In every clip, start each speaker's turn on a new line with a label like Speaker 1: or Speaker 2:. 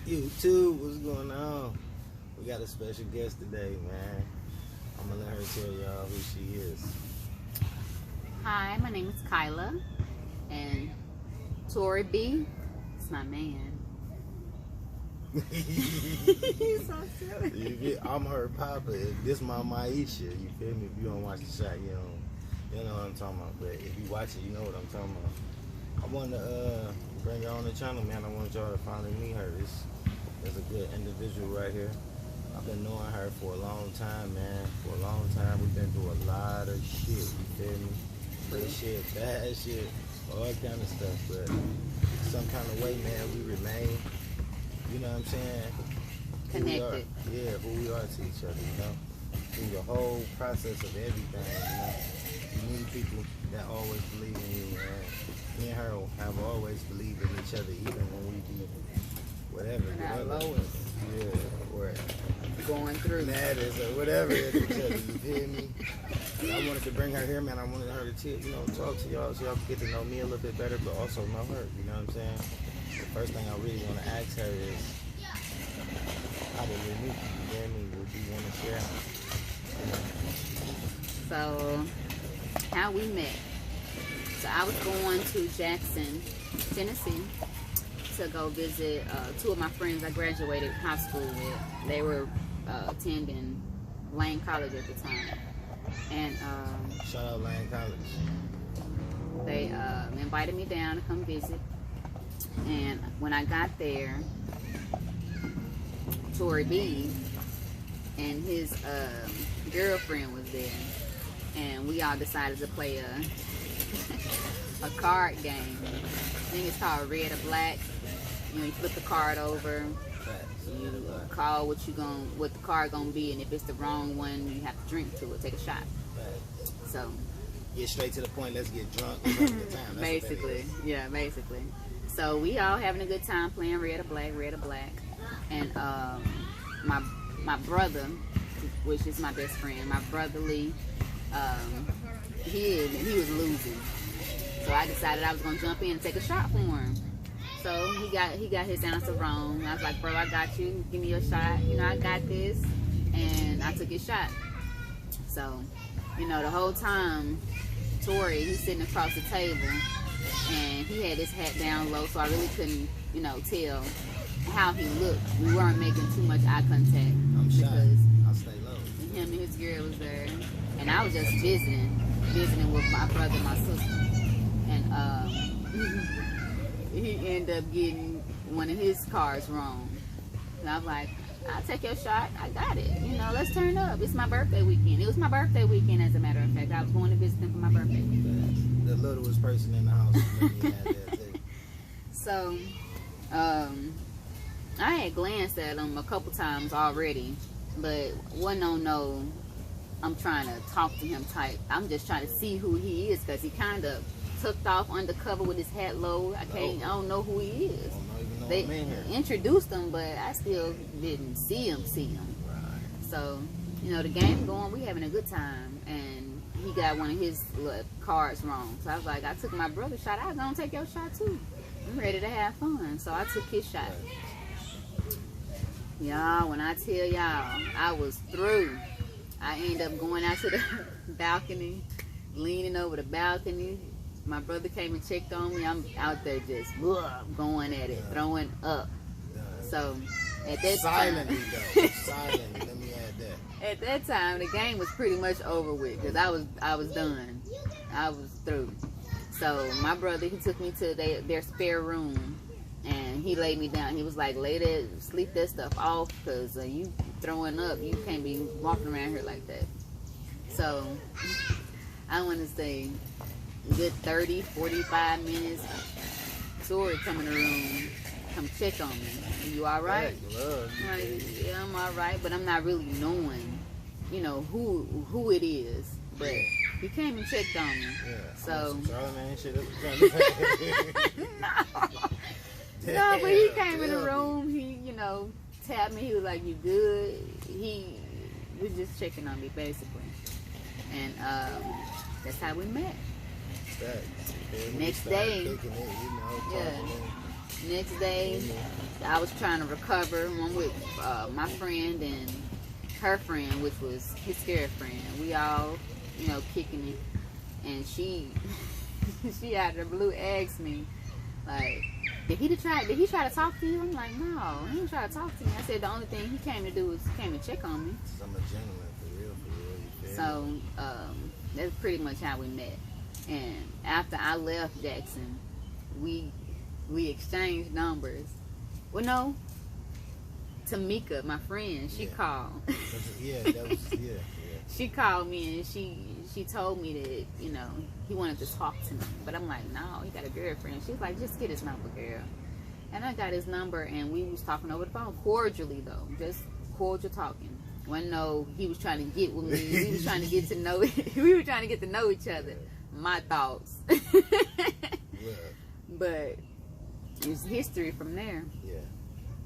Speaker 1: YouTube, what's going on? We got a special guest today, man. I'm gonna let her tell y'all who she is.
Speaker 2: Hi, my name is Kyla, and Tory B is my man. He's so silly.
Speaker 1: I'm her papa. This my Maisha. You feel me? If you don't watch the shot, you know what I'm talking about. But if you watch it, you know what I'm talking about. I want to bring her on the channel, man. I want y'all to finally meet her. There's a good individual right here. I've been knowing her for a long time, man. For a long time, we've been through a lot of shit. You feel me? Good shit, bad shit, all kind of stuff. But some kind of way, man, we remain. You know what I'm saying?
Speaker 2: Connected.
Speaker 1: Who we are to each other, you know? Through the whole process of everything, you know? You need people that always believe in you, man. Me and her have always believed in each other, even when we be whatever. Or
Speaker 2: going through
Speaker 1: matters or whatever it is, each other, you feel me? I wanted to bring her here, man. I wanted her to talk to y'all so y'all can get to know me a little bit better, but also know her, you know what I'm saying? The first thing I really want to ask her is, how did we meet? You feel me? What do you want to share?
Speaker 2: So, how we met. So I was going to Jackson, Tennessee to go visit two of my friends I graduated high school with. They were attending Lane College at the time. And
Speaker 1: shout out Lane College.
Speaker 2: They invited me down to come visit. And when I got there, Tory B and his girlfriend was there. And we all decided to play a card game. I think it's called Red or Black. You know, you flip the card over. You call what the card gonna be, and if it's the wrong one, you have to drink to it, take a shot. So
Speaker 1: get straight to the point. Let's get drunk. Let's have a good time.
Speaker 2: basically, yeah, basically. So we all having a good time playing Red or Black, Red or Black, and my brother, which is my best friend, my brother Lee, he was losing. So I decided I was gonna jump in and take a shot for him. So he got his answer wrong. I was like, bro, I got you. Give me your shot. You know, I got this. And I took his shot. So, you know, the whole time, Tory, he's sitting across the table, and he had his hat down low, so I really couldn't, you know, tell how he looked. We weren't making too much eye contact.
Speaker 1: I'm shy. I'll stay low.
Speaker 2: Him and his girl was there. And I was just visiting with my brother and my sister. And he ended up getting one of his cards wrong. And I was like, I'll take your shot. I got it. You know, let's turn up. It's my birthday weekend. It was my birthday weekend, as a matter of fact. I was going to visit them for my birthday.
Speaker 1: The littlest person in the house.
Speaker 2: So, I had glanced at him a couple times already, but wasn't no I'm trying to talk to him type. I'm just trying to see who he is, because he kind of tucked off undercover with his hat low. I don't know who he is. They introduced him, but I still didn't see him. Right. So, you know, the game going, we having a good time, and he got one of his cards wrong. So I was like, I took my brother's shot. I was gonna take your shot too. I'm ready to have fun. So I took his shot. Y'all, when I tell y'all, I was through. I ended up going out to the balcony, leaning over the balcony. My brother came and checked on me. I'm out there just going at it, throwing up. So at that
Speaker 1: silently though, silently. Let me add that.
Speaker 2: At that time, the game was pretty much over with, because I was done. I was through. So my brother, he took me to their spare room, and he laid me down. He was like, sleep that stuff off, because you throwing up. You can't be walking around here like that. So I want to say good 30, 45 minutes. Tory come in the room, come check on me. You all right? Yeah, I'm all right, but I'm not really knowing, you know, who it is. But he came and checked on me. Yeah. So no, but he came in the room. He, you know, tapped me. He was like, "You good?" He was just checking on me, basically, and that's how we met. Next day, Next day, I was trying to recover. I'm with my friend and her friend, which was his girlfriend. We all, you know, kicking it. And she out of the blue asked me, like, did he try to talk to you? I'm like, no, he didn't try to talk to me. I said the only thing he came to do was came to check on me.
Speaker 1: I'm a gentleman, for real, you feel
Speaker 2: So that's pretty much how we met. And after I left Jackson, we exchanged numbers. Well, no, Tamika, my friend, she called. She called me and she told me that, you know, he wanted to talk to me. But I'm like, no, he got a girlfriend. She was like, just get his number, girl. And I got his number and we was talking over the phone, cordially though, just cordial talking. When no, he was trying to get with me. We was trying to get to know. We were trying to get to know each other. My thoughts. But it's history from there.
Speaker 1: Yeah,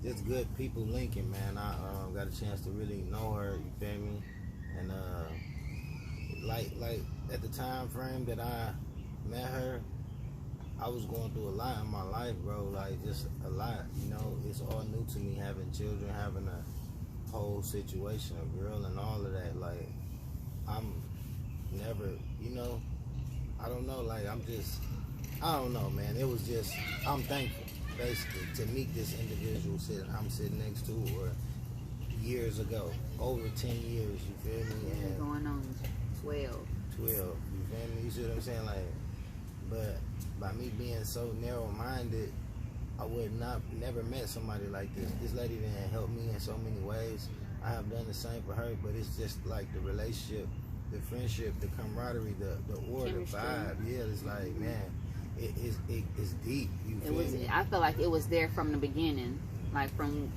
Speaker 1: just good people linking, man. I got a chance to really know her. You feel me? And like at the time frame that I met her, I was going through a lot in my life, bro. Like just a lot. You know, it's all new to me having children, having a whole situation, a girl, and all of that. Like I'm never, you know, I don't know. Like I don't know, man. It was just, I'm thankful, basically, to meet this individual I'm sitting next to, or years ago, over 10 years, you feel me?
Speaker 2: And going on 12.
Speaker 1: 12, you feel me? You see what I'm saying? Like, but by me being so narrow-minded, I would never met somebody like this. This lady didn't help me in so many ways. I have done the same for her, but it's just like the relationship, the friendship, the camaraderie, the order, the vibe. Yeah, it's like, man, it's deep. You feel me?
Speaker 2: I feel like it was there from the beginning, like from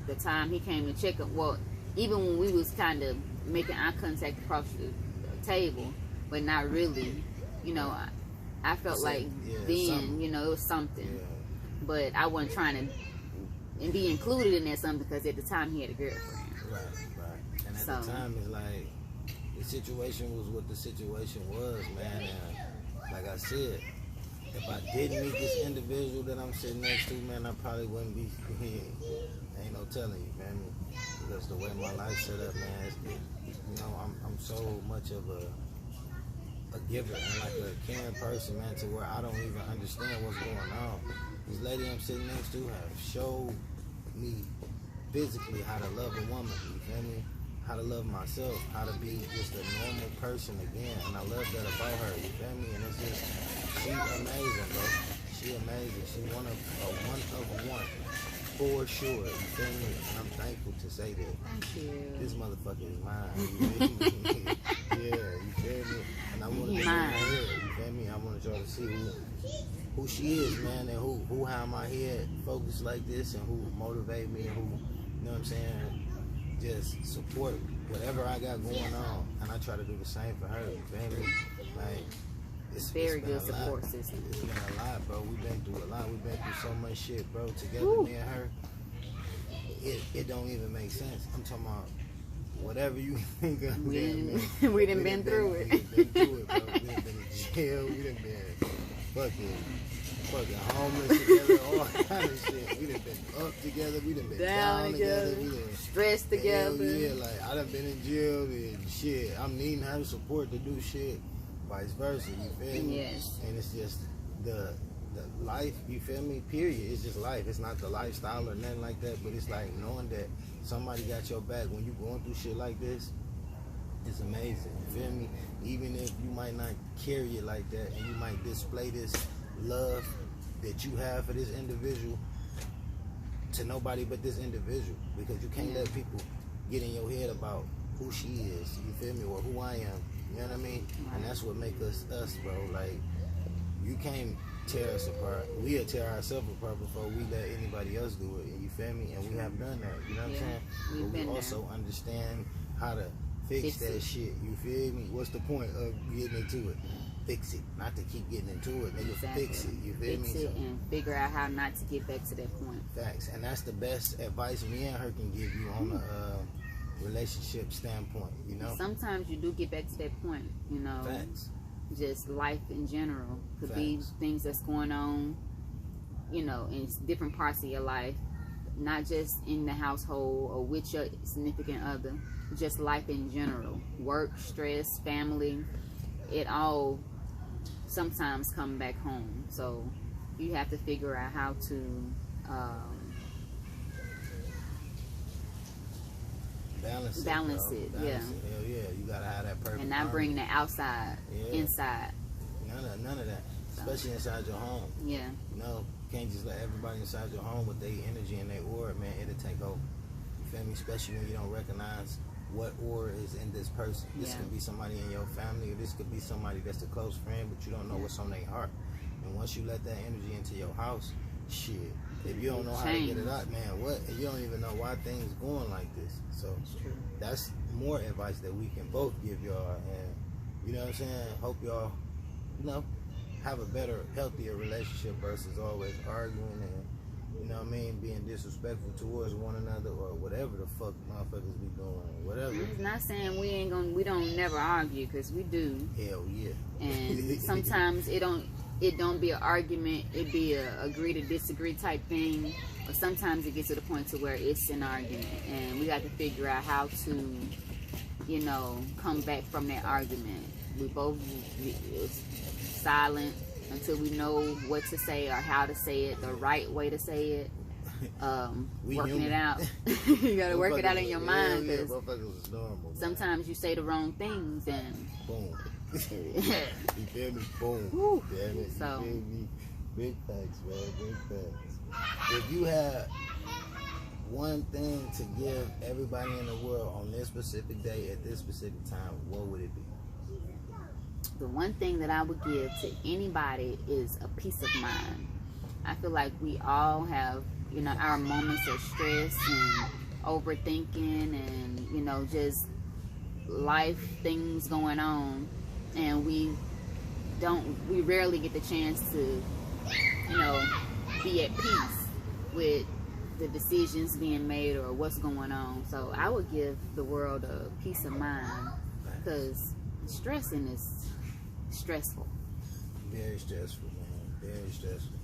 Speaker 2: the time he came to check up. Well, even when we was kind of making eye contact across the table, but not really. You know, I felt like then, something. You know, it was something. Yeah. But I wasn't trying to be included in that something because at the time he had a girlfriend.
Speaker 1: Right. And at the time, it's like the situation was what the situation was, man. And like I said, if I didn't meet this individual that I'm sitting next to, man, I probably wouldn't be here. Ain't no telling you, man. Because the way my life's set up, man, you know, I'm so much of a giver and like a caring person, man, to where I don't even understand what's going on. This lady I'm sitting next to have showed me physically how to love a woman, you feel me? How to love myself, how to be just a normal person again, and I love that about her, you feel me? And it's just, she's amazing, bro. She amazing. She one of one, for sure, you feel me? And I'm thankful to say that.
Speaker 2: Thank you.
Speaker 1: This motherfucker is mine, you feel me? Yeah, you feel me? And I want to be her, you feel me? I wanted y'all to see who she is, man, and who have my head focused like this, and who motivate me, and who, you know what I'm saying, just support whatever I got going on, and I try to do the same for her, you feel me? Like, it's
Speaker 2: very good support system.
Speaker 1: It's been a lot, bro. We've been through a lot. We've been through so much shit, bro. Together, me and her, it don't even make sense. I'm talking about whatever you think of.
Speaker 2: We done been through it.
Speaker 1: We done been through it, bro. We done been in jail. We done been fucking homeless together, all kind of shit. We done been up together. We done been down together. We done
Speaker 2: stressed together.
Speaker 1: Yeah, like I done been in jail and shit. I'm needing her support to do shit. Vice versa, you feel me?
Speaker 2: Yes.
Speaker 1: And it's just the life, you feel me? Period. It's just life. It's not the lifestyle or nothing like that, but it's like knowing that somebody got your back when you going through shit like this. It's amazing. You feel me? Even if you might not carry it like that, and you might display this love that you have for this individual to nobody but this individual, because you can't let people get in your head about who she is, you feel me, or who I am. You know what I mean? And that's what make us, bro. Like, you can't tear us apart. We'll tear ourselves apart before we let anybody else do it. You feel me? And we have done that. You know what I'm saying? But we also understand how to fix that shit. You feel me? What's the point of getting into it? Fix it. Not to keep getting into it. Nigga, fix it. You feel me?
Speaker 2: Fix it and figure out how not to get back to that point.
Speaker 1: Facts. And that's the best advice me and her can give you on the relationship standpoint, you know?
Speaker 2: Sometimes you do get back to that point, you know.
Speaker 1: Facts.
Speaker 2: Just life in general. Could be things that's going on you know, in different parts of your life, not just in the household or with your significant other, just life in general, work, stress, family, it all sometimes come back home. So you have to figure out how to balance it. Yeah.
Speaker 1: Hell yeah, you gotta have that perfect.
Speaker 2: And not bring the outside inside.
Speaker 1: None of that. Especially inside your home.
Speaker 2: Yeah.
Speaker 1: You know, you can't just let everybody inside your home with their energy and their aura, man. It'll take over. You feel me? Especially when you don't recognize what aura is in this person. This could be somebody in your family, or this could be somebody that's a close friend, but you don't know what's on their heart. And once you let that energy into your house, shit, if you don't know how to get it out, man, what? You don't even know why things going like this. So that's more advice that we can both give y'all. And you know what I'm saying? Hope y'all, you know, have a better, healthier relationship versus always arguing and, you know what I mean, being disrespectful towards one another or whatever the fuck motherfuckers be doing, whatever.
Speaker 2: It's not saying we don't never argue, because we do.
Speaker 1: Hell yeah.
Speaker 2: And sometimes it don't be an argument, it be a agree to disagree type thing. Or sometimes it gets to the point to where it's an argument, and we got to figure out how to, you know, come back from that argument. We both silent until we know what to say or how to say it, the right way to say it. Working it out. You gotta work it out in your mind, because sometimes you say the wrong things and
Speaker 1: boom. You feel me? Boom.
Speaker 2: Woo.
Speaker 1: Damn it.
Speaker 2: So,
Speaker 1: you feel me? Big thanks, man. Big thanks. If you had one thing to give everybody in the world on this specific day at this specific time, what would it be?
Speaker 2: The one thing that I would give to anybody is a peace of mind. I feel like we all have, you know, our moments of stress and overthinking and, you know, just life things going on, and we rarely get the chance to, you know, be at peace with the decisions being made or what's going on. So I would give the world a peace of mind, because stressing is stressful.
Speaker 1: Very stressful, man. Very stressful.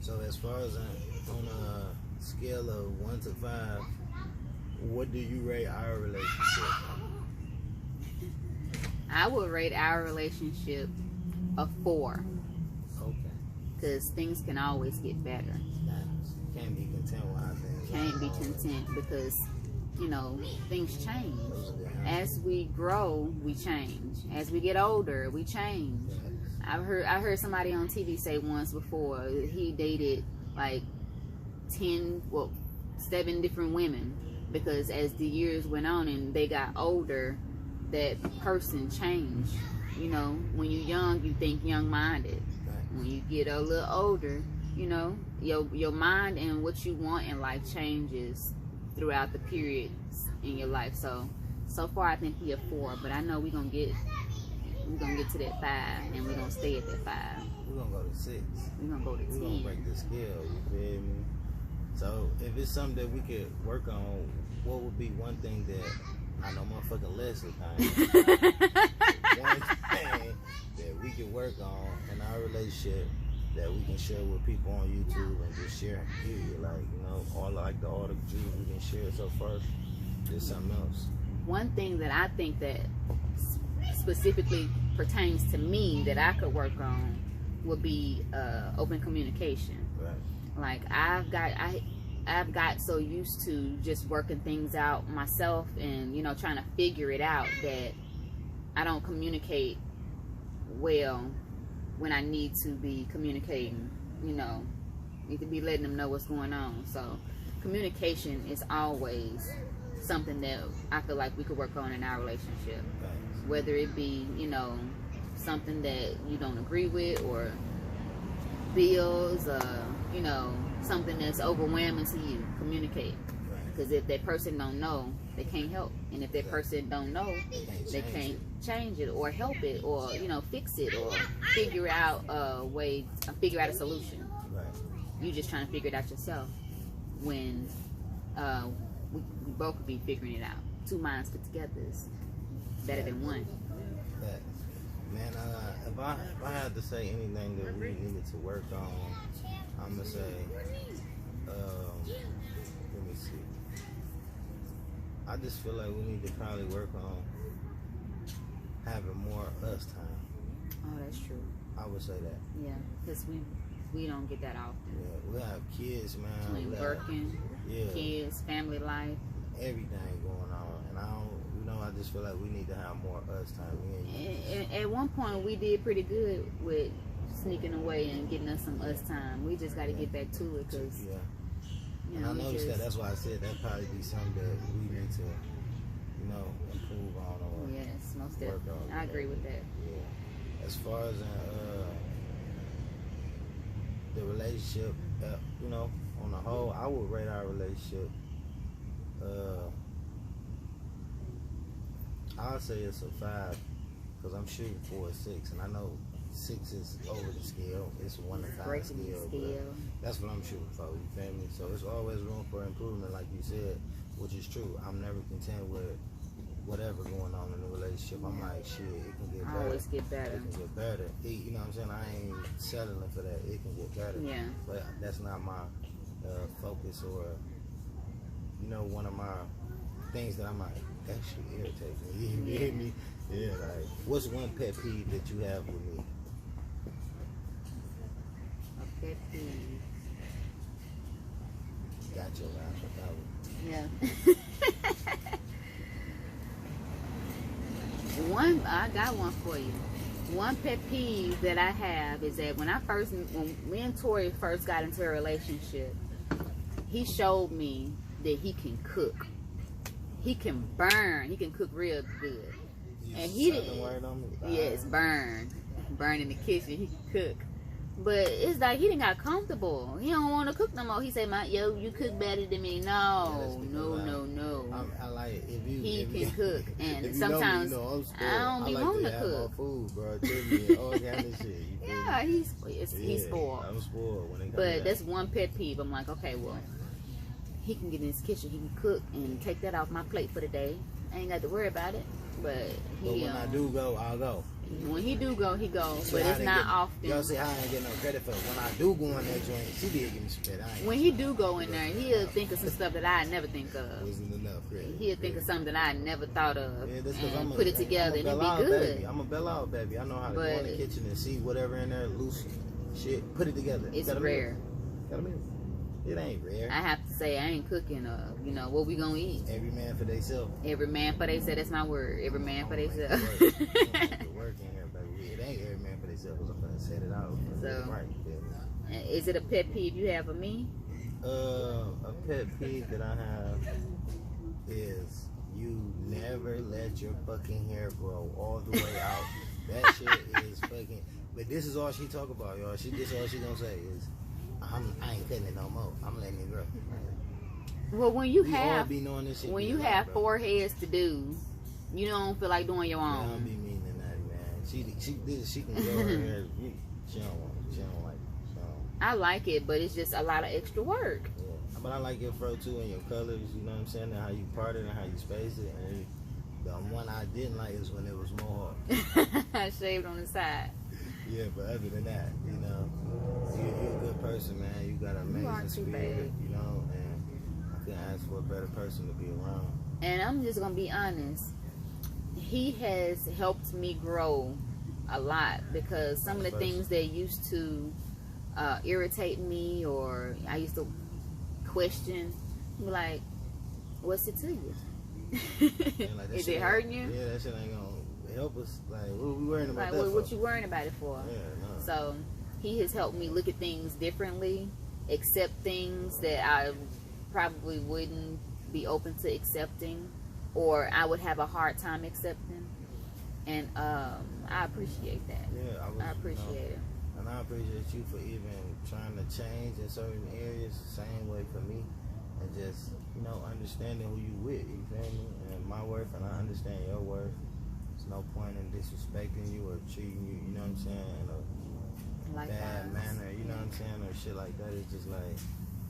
Speaker 1: So as far as on a scale of 1 to 5, what do you rate our relationship?
Speaker 2: I would rate our relationship a 4.
Speaker 1: Okay.
Speaker 2: Because things can always get better.
Speaker 1: Can't be content with how things
Speaker 2: Can't be content, because, you know, things change. As we grow, we change. As we get older, we change. I heard somebody on TV say once before, he dated like 7 different women, because as the years went on and they got older, that person changed. You know, when you're young, you think young-minded. When you get a little older, you know, your mind and what you want in life changes throughout the periods in your life. So far I think we are 4, but I know we're gonna get to that 5, and we're gonna stay at that 5.
Speaker 1: We're gonna go to 6.
Speaker 2: We're gonna go to 10.
Speaker 1: We're gonna break the scale, you feel me? So if it's something that we could work on, what would be one thing that I know motherfucking Leslie one thing that we can work on in our relationship that we can share with people on YouTube and just share, period. Like, you know, all the truth we can share so far. There's something else.
Speaker 2: One thing that I think that specifically pertains to me that I could work on would be open communication.
Speaker 1: Right.
Speaker 2: Like I've got so used to just working things out myself and, you know, trying to figure it out, that I don't communicate well when I need to be communicating. You know, need to be letting them know what's going on. So communication is always something that I feel like we could work on in our relationship.
Speaker 1: Right.
Speaker 2: Whether it be, you know, something that you don't agree with, or bills, you know, something that's overwhelming to you, communicate. Because if that person don't know, they can't help. And if that person don't know, they can't change it or help it, or, you know, fix it, or figure out a way, figure out a solution.
Speaker 1: Right.
Speaker 2: You just trying to figure it out yourself, when we both could be figuring it out. 2 minds put together is better than one.
Speaker 1: Man, if I had to say anything that we needed to work on I'm gonna say, let me see. I just feel like we need to probably work on having more us time.
Speaker 2: Oh, that's true.
Speaker 1: I would say that.
Speaker 2: Yeah, because we don't get that often.
Speaker 1: Yeah, we have kids, man.
Speaker 2: Between working, kids, family life,
Speaker 1: everything going on, and I just feel like we need to have more us time.
Speaker 2: And at one point, we did pretty good with sneaking away and getting us some us time. We just got to get back to it, because
Speaker 1: you know, I noticed that. That's why I said that probably be something that we need to, improve on or
Speaker 2: yes, most definitely. I agree with that.
Speaker 1: Yeah. As far as the relationship, on the whole, I would rate our relationship. I'll say it's a 5, because I'm shooting for a 6, and I know 6 is over the scale. It's 1 to 5 scale. That's what I'm shooting for. You feel me? So it's always room for improvement, like you said, which is true. I'm never content with whatever going on in the relationship. I'm like, shit, it can get better.
Speaker 2: Always get better.
Speaker 1: It can get better. You know what I'm saying? I ain't settling for that. It can get better.
Speaker 2: Yeah. But
Speaker 1: that's not my focus, or one of my things that I'm like, that shit irritates me. You hear me? Yeah, like, what's one pet peeve that you have with me?
Speaker 2: A pet peeve.
Speaker 1: Got your laugh with that one.
Speaker 2: Yeah. I got one for you. One pet peeve that I have is that when me and Tory first got into a relationship, he showed me that he can cook. He can burn. He can cook real good. And he didn't. Yes, burn in the kitchen. He can cook. But it's like he didn't got comfortable. He don't want to cook no more. He said, you cook better than me. No.
Speaker 1: I like it.
Speaker 2: He can cook, and sometimes I don't be wanting to cook.
Speaker 1: Food, bro. Me all kind of shit.
Speaker 2: Yeah, he's spoiled.
Speaker 1: I'm spoiled when it comes
Speaker 2: But that's one pet peeve. I'm like, okay, well, he can get in his kitchen, he can cook, and take that off my plate for the day. I ain't got to worry about it. But
Speaker 1: when I do go, I'll go.
Speaker 2: When he do go, he goes. But it's not often.
Speaker 1: Y'all see how I ain't get no credit for it. When I do go in that joint, she did give me some credit.
Speaker 2: When he do go in there, he'll think of some stuff that I never think of.
Speaker 1: Wasn't enough credit.
Speaker 2: He'll think of something that I never thought of.
Speaker 1: Yeah, that's
Speaker 2: and put it together and it'll be good.
Speaker 1: I'm a bell out, baby. I know how to go in the kitchen and see whatever in there, loose shit, put it together.
Speaker 2: It's rare.
Speaker 1: It ain't rare.
Speaker 2: I have to say, I ain't cooking, what we gonna eat.
Speaker 1: Every man for theyself.
Speaker 2: Every man for theyself, that's my word. Every man for theyself.
Speaker 1: Work in here, baby. It ain't every man for theyself, because I'm gonna set it out.
Speaker 2: So,
Speaker 1: right.
Speaker 2: Is it a pet peeve you have of me?
Speaker 1: A pet peeve that I have is you never let your fucking hair grow all the way out. That shit is fucking, but this is all she talk about, y'all. This is all she gonna say is, I ain't cutting it no more. I'm letting it grow.
Speaker 2: Well, when you have 4 heads to do, you don't feel like doing your own.
Speaker 1: I don't be mean to that, man. She can grow her hair. She don't like it.
Speaker 2: I like it, but it's just a lot of extra work.
Speaker 1: Yeah. But I like your fro too, and your colors. You know what I'm saying? And how you part it and how you space it. And the one I didn't like is when it was more
Speaker 2: shaved on the side.
Speaker 1: Yeah, but other than that, you're a good person, man. You got an amazing spirit, and I couldn't ask for a better person to be around.
Speaker 2: And I'm just gonna be honest. He has helped me grow a lot, because some of the things that used to irritate me, or I used to question, like, what's it to you? Is it hurting you?
Speaker 1: Yeah, that shit ain't gonna help us. Like, what we worrying about?
Speaker 2: Like, what you worrying about it for?
Speaker 1: Yeah, no.
Speaker 2: So he has helped me look at things differently, accept things that I probably wouldn't be open to accepting, or I would have a hard time accepting. And I appreciate that.
Speaker 1: Yeah,
Speaker 2: I appreciate it.
Speaker 1: And I appreciate you for even trying to change in certain areas, same way for me, and just understanding who you with. You feel me? And my worth, and I understand your worth. There's no point in disrespecting you or treating you, you know what I'm saying, in a bad manner, you know what I'm saying, or shit like that. It's just like,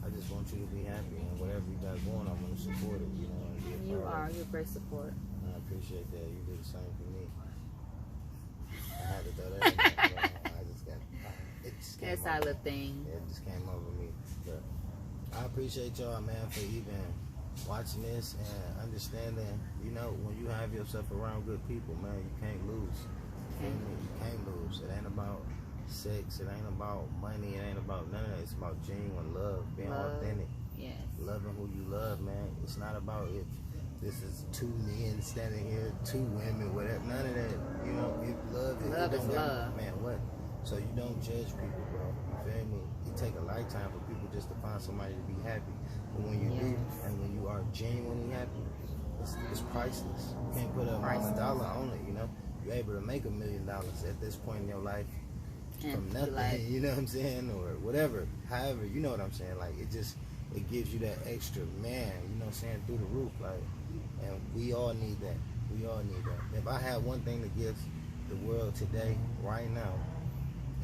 Speaker 1: I just want you to be happy, and whatever you got going, I'm gonna support it, And
Speaker 2: you're a great support.
Speaker 1: And I appreciate that. You did the same for me. I had to throw that in there, I just got it just
Speaker 2: That's
Speaker 1: came
Speaker 2: our
Speaker 1: over.
Speaker 2: little thing.
Speaker 1: It just came over me. But I appreciate y'all, man, for even watching this and understanding. You know, when you have yourself around good people, man, you can't lose. You feel me? You can't lose. It ain't about sex. It ain't about money. It ain't about none of that. It's about genuine love, being authentic.
Speaker 2: Yes.
Speaker 1: Loving who you love, man. It's not about if this is 2 men standing here, 2 women, whatever. None of that. You know, if love is
Speaker 2: love.
Speaker 1: Man, what? So you don't judge people, bro. You feel me? It take a lifetime for people just to find somebody to be happy. But when you do, and when you are genuinely happy, it's priceless. You can't put a dollar on it, you know? You're able to make $1 million at this point in your life from nothing, you know what I'm saying? Or whatever. However, you know what I'm saying? Like, it gives you that extra, man, you know what I'm saying, through the roof. Like, and we all need that. We all need that. If I had one thing to give the world today, right now,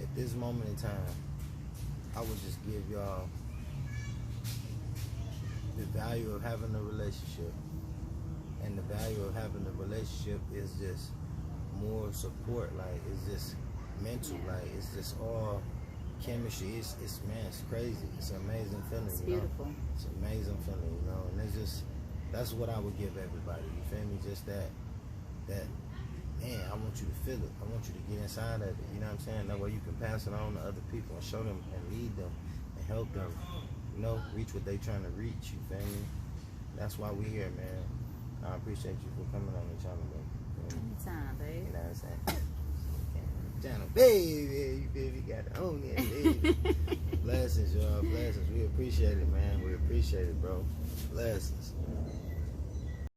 Speaker 1: at this moment in time, I would just give y'all the value of having a relationship. And the value of having a relationship is just more support. Like, it's just mental. Like, it's just all chemistry. It's man, it's crazy. It's an amazing feeling.
Speaker 2: It's
Speaker 1: you
Speaker 2: beautiful.
Speaker 1: know? It's an amazing feeling, you know. And it's just, that's what I would give everybody. You feel me? Just that man, I want you to feel it. I want you to get inside of it. You know what I'm saying? That way you can pass it on to other people and show them and lead them and help them, you know, reach what they trying to reach. You feel me? That's why we here, man. I appreciate you for coming on the channel, man.
Speaker 2: Anytime, babe.
Speaker 1: You know what I'm saying? Channel, baby, you baby got to own it, baby. Blessings, y'all. Blessings. We appreciate it, man. We appreciate it, bro. Blessings.